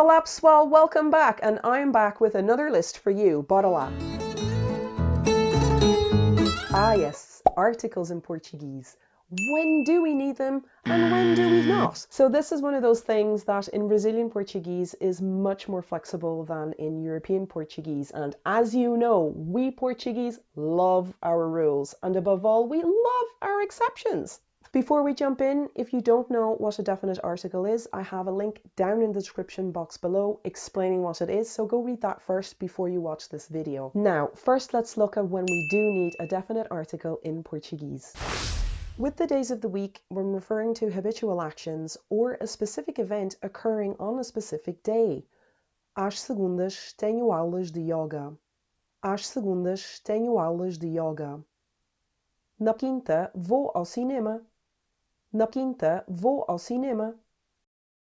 Olá pessoal, welcome back, and I'm back with another list for you. Bora lá. Ah yes, articles in Portuguese. When do we need them and when do we not? So this is one of those things that in Brazilian Portuguese is much more flexible than in European Portuguese. And as you know, we Portuguese love our rules, and above all, we love our exceptions. Before we jump in, if you don't know what a definite article is, I have a link down in the description box below explaining what it is, so go read that first before you watch this video. Now, first let's look at when we do need a definite article in Portuguese. With the days of the week, when referring to habitual actions or a specific event occurring on a specific day. Às segundas tenho aulas de yoga. Às segundas tenho aulas de yoga. Na quinta vou ao cinema. Na quinta vou ao cinema.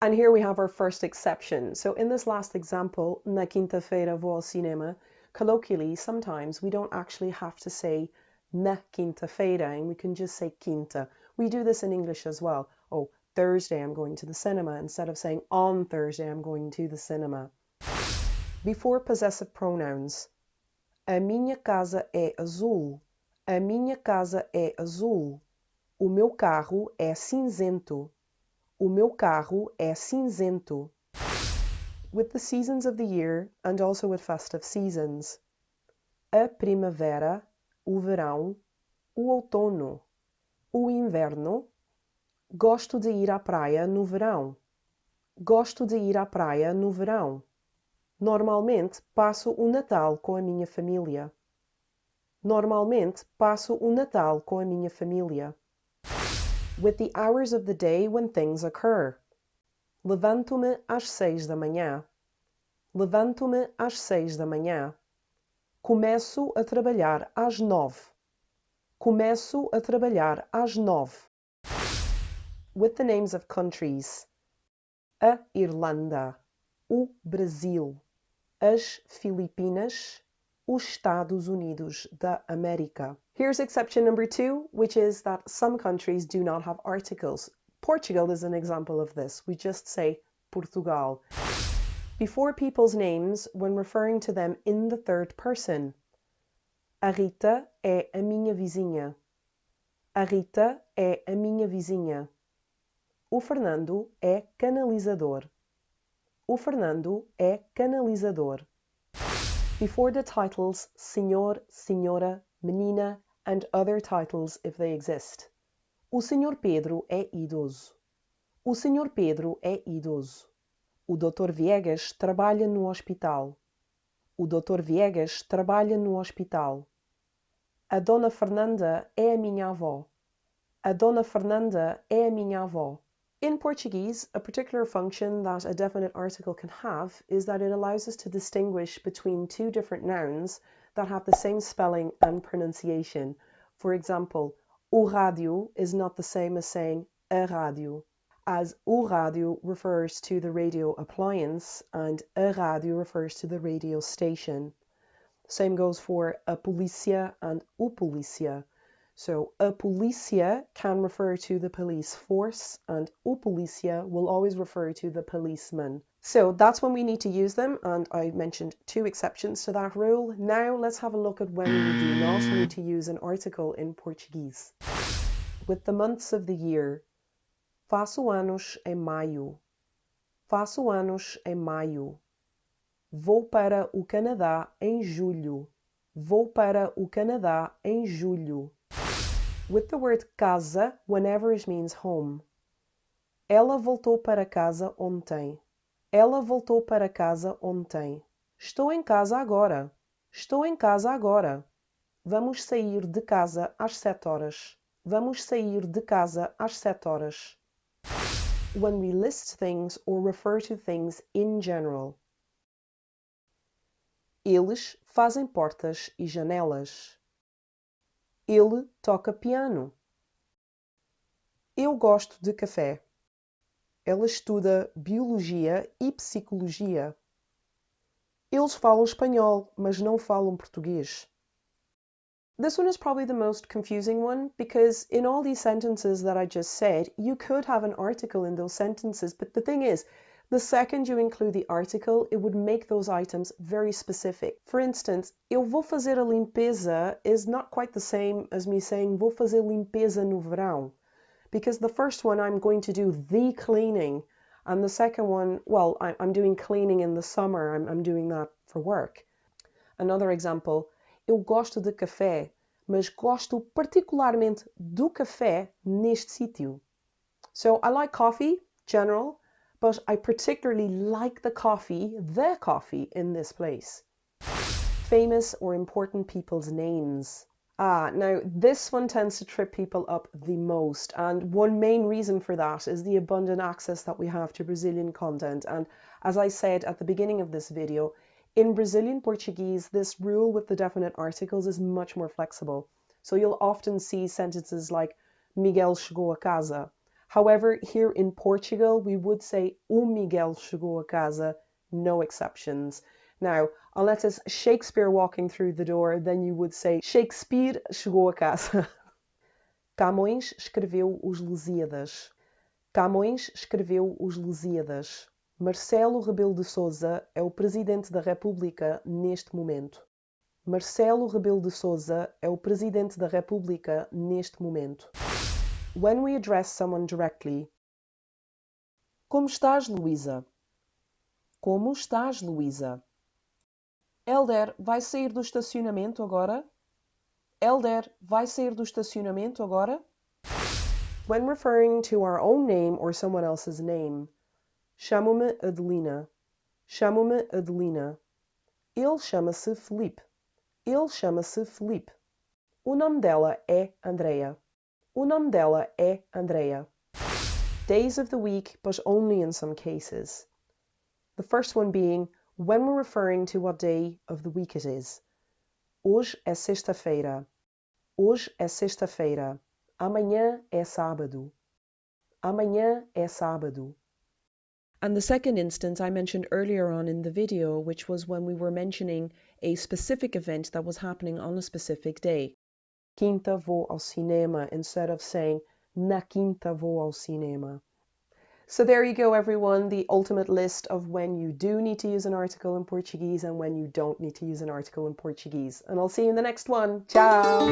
And here we have our first exception. So in this last example, na quinta-feira vou ao cinema, colloquially, sometimes we don't actually have to say na quinta-feira, and we can just say quinta. We do this in English as well. Oh, Thursday I'm going to the cinema, instead of saying on Thursday I'm going to the cinema. Before possessive pronouns. A minha casa é azul. A minha casa é azul. O meu carro é cinzento. O meu carro é cinzento. With the seasons of the year and also with festive seasons. A primavera, o verão, o outono, o inverno. Gosto de ir à praia no verão. Gosto de ir à praia no verão. Normalmente passo o Natal com a minha família. Normalmente passo o Natal com a minha família. With the hours of the day when things occur. Levanto-me às 6 da manhã. Levanto-me às 6 da manhã. Começo a trabalhar às 9. Começo a trabalhar às 9. With the names of countries. A Irlanda, o Brasil, as Filipinas, os Estados Unidos da América. Here's exception number 2, which is that some countries do not have articles. Portugal is an example of this. We just say Portugal. Before people's names when referring to them in the third person. A Rita é a minha vizinha. A Rita é a minha vizinha. O Fernando é canalizador. O Fernando é canalizador. Before the titles senhor, senhora, menina, and other titles if they exist. O Sr. Pedro é idoso. O Sr. Pedro é idoso. O Dr. Viegas trabalha no hospital. O Dr. Viegas trabalha no hospital. A Dona Fernanda é a minha avó. A Dona Fernanda é a minha avó. In Portuguese, a particular function that a definite article can have is that it allows us to distinguish between two different nouns that have the same spelling and pronunciation. For example, o rádio is not the same as saying a rádio, as o rádio refers to the radio appliance and a rádio refers to the radio station. Same goes for a polícia and o polícia. So a polícia can refer to the police force and o polícia will always refer to the policeman. So that's when we need to use them, and I mentioned 2 exceptions to that rule. Now let's have a look at when we do not need to use an article in Portuguese. With the months of the year. Faço anos em maio. Faço anos em maio. Vou para o Canadá em julho. Vou para o Canadá em julho. With the word casa whenever it means home. Ela voltou para casa ontem. Ela voltou para casa ontem. Estou em casa agora. Estou em casa agora. Vamos sair de casa às 7 horas. Vamos sair de casa às 7 horas. When we list things or refer to things in general. Eles fazem portas e janelas. Ele toca piano. Eu gosto de café. Ela estuda biologia e psicologia. Eles falam espanhol, mas não falam português. This one is probably the most confusing one because in all these sentences that I just said, you could have an article in those sentences, but the thing is, The second you include the article, it would make those items very specific. For instance, eu vou fazer a limpeza is not quite the same as me saying vou fazer limpeza no verão. Because the first one, I'm going to do the cleaning. And the second one, well, I'm doing cleaning in the summer. I'm doing that for work. Another example, eu gosto de café, mas gosto particularmente do café neste sítio. So I like coffee, general, but I particularly like the coffee in this place. Famous or important people's names. Now this one tends to trip people up the most, and one main reason for that is the abundant access that we have to Brazilian content. And as I said at the beginning of this video, in Brazilian Portuguese, this rule with the definite articles is much more flexible. So you'll often see sentences like Miguel chegou a casa. However, here in Portugal, we would say o Miguel chegou a casa, no exceptions. Now, unless it's Shakespeare walking through the door, then you would say Shakespeare chegou a casa. Camões escreveu os Lusíadas. Camões escreveu os Lusíadas. Marcelo Rebelo de Sousa é o presidente da República neste momento. Marcelo Rebelo de Sousa é o presidente da República neste momento. When we address someone directly. Como estás, Luísa? Como estás, Luísa? Helder, vai sair do estacionamento agora? Helder, vai sair do estacionamento agora? When referring to our own name or someone else's name. Chamo-me Adelina. Chamo-me Adelina. Ele chama-se Felipe. Ele chama-se Felipe. O nome dela é Andreia. O nome dela é Andreia. Days of the week, but only in some cases. The first one being when we're referring to what day of the week it is. Hoje é sexta-feira. Hoje é sexta-feira. Amanhã é sábado. Amanhã é sábado. And the second instance I mentioned earlier on in the video, which was when we were mentioning a specific event that was happening on a specific day. Quinta vou ao cinema instead of saying na quinta vou ao cinema. So there you go, everyone, the ultimate list of when you do need to use an article in Portuguese and when you don't need to use an article in Portuguese. And I'll see you in the next one. Ciao!